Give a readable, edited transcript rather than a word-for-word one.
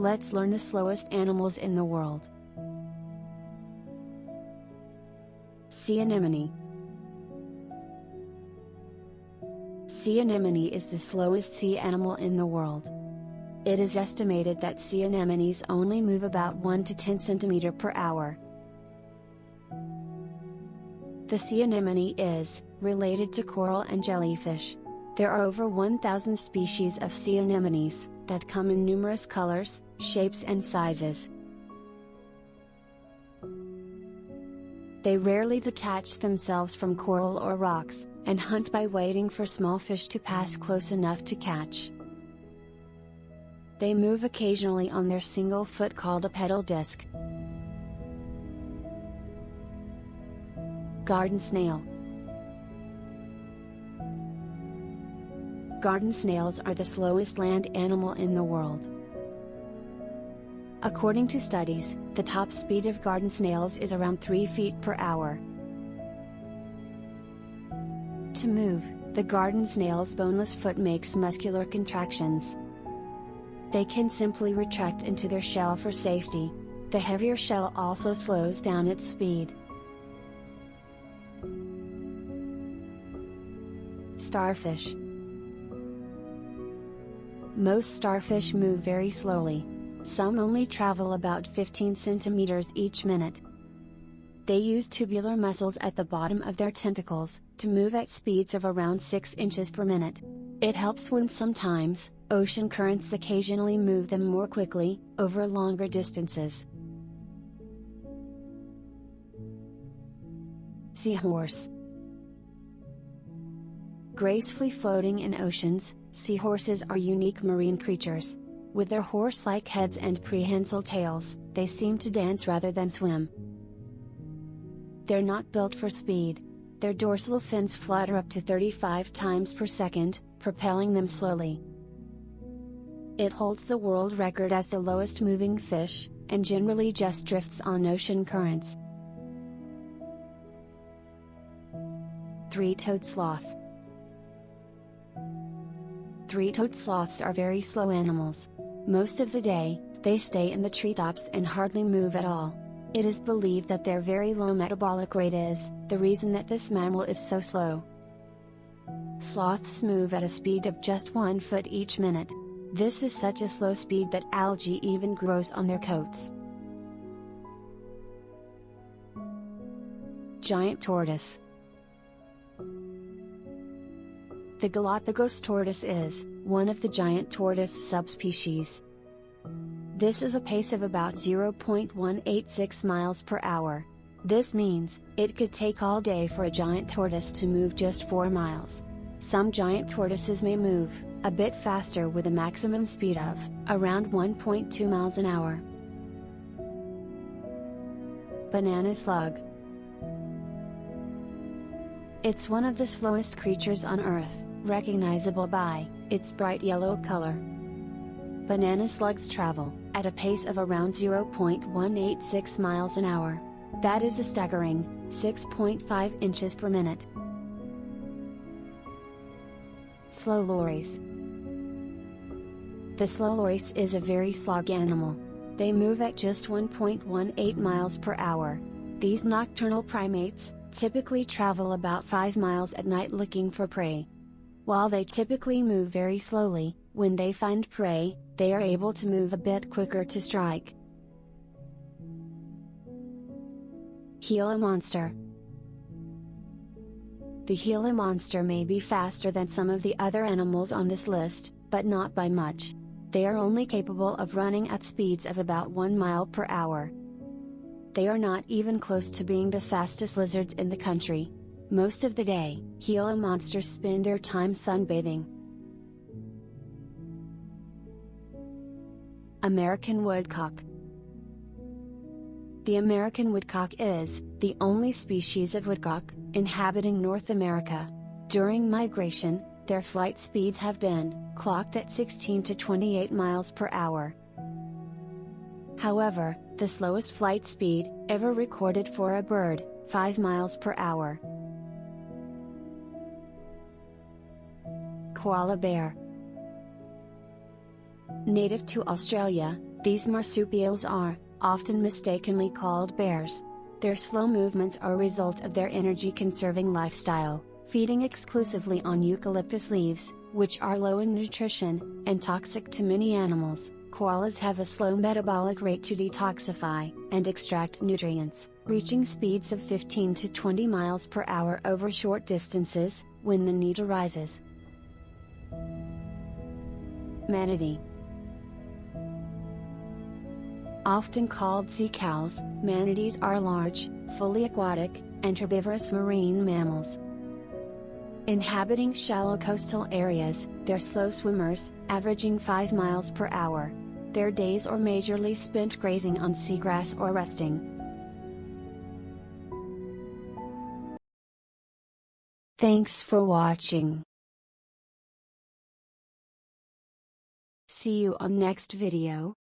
Let's learn the slowest animals in the world. Sea anemone. Sea anemone is the slowest sea animal in the world. It is estimated that sea anemones only move about 1 to 10 cm per hour. The sea anemone is related to coral and jellyfish. There are over 1,000 species of sea anemones that come in numerous colors, shapes and sizes. They rarely detach themselves from coral or rocks, and hunt by waiting for small fish to pass close enough to catch. They move occasionally on their single foot called a pedal disc. Garden snail. Garden snails are the slowest land animal in the world. According to studies, the top speed of garden snails is around 3 feet per hour. To move, the garden snail's boneless foot makes muscular contractions. They can simply retract into their shell for safety. The heavier shell also slows down its speed. Starfish. Most starfish move very slowly. Some only travel about 15 centimeters each minute. They use tubular muscles at the bottom of their tentacles to move at speeds of around 6 inches per minute. It helps when sometimes ocean currents occasionally move them more quickly over longer distances. Seahorse. Gracefully floating in oceans, seahorses are unique marine creatures. With their horse-like heads and prehensile tails, they seem to dance rather than swim. They're not built for speed. Their dorsal fins flutter up to 35 times per second, propelling them slowly. It holds the world record as the lowest moving fish, and generally just drifts on ocean currents. Three-toed sloth. Three-toed sloths are very slow animals. Most of the day, they stay in the treetops and hardly move at all. It is believed that their very low metabolic rate is the reason that this mammal is so slow. Sloths move at a speed of just 1 foot each minute. This is such a slow speed that algae even grows on their coats. Giant tortoise. The Galapagos tortoise is one of the giant tortoise subspecies. This is a pace of about 0.186 miles per hour. This means it could take all day for a giant tortoise to move just 4 miles. Some giant tortoises may move a bit faster with a maximum speed of around 1.2 miles an hour. Banana slug. It's one of the slowest creatures on Earth, recognizable by its bright yellow color. Banana slugs travel at a pace of around 0.186 miles an hour. That is a staggering 6.5 inches per minute. Slow lories. The slow lories is a very slug animal. They move at just 1.18 miles per hour. These nocturnal primates typically travel about 5 miles at night looking for prey. While they typically move very slowly, when they find prey, they are able to move a bit quicker to strike. Gila monster. The Gila monster may be faster than some of the other animals on this list, but not by much. They are only capable of running at speeds of about 1 mile per hour. They are not even close to being the fastest lizards in the country. Most of the day, Gila monsters spend their time sunbathing. American woodcock. The American woodcock is the only species of woodcock inhabiting North America. During migration, their flight speeds have been clocked at 16 to 28 miles per hour. However, the slowest flight speed ever recorded for a bird, 5 miles per hour. Koala bear. Native to Australia, These marsupials are, often mistakenly called bears. Their slow movements are a result of their energy-conserving lifestyle, feeding exclusively on eucalyptus leaves, which are low in nutrition, and toxic to many animals. Koalas have a slow metabolic rate to detoxify and extract nutrients, reaching speeds of 15 to 20 miles per hour over short distances, when the need arises. Manatee. Often called sea cows, manatees are large, fully aquatic, and herbivorous marine mammals. Inhabiting shallow coastal areas, they're slow swimmers, averaging 5 miles per hour. Their days are majorly spent grazing on seagrass or resting. Thanks for watching. See you on next video.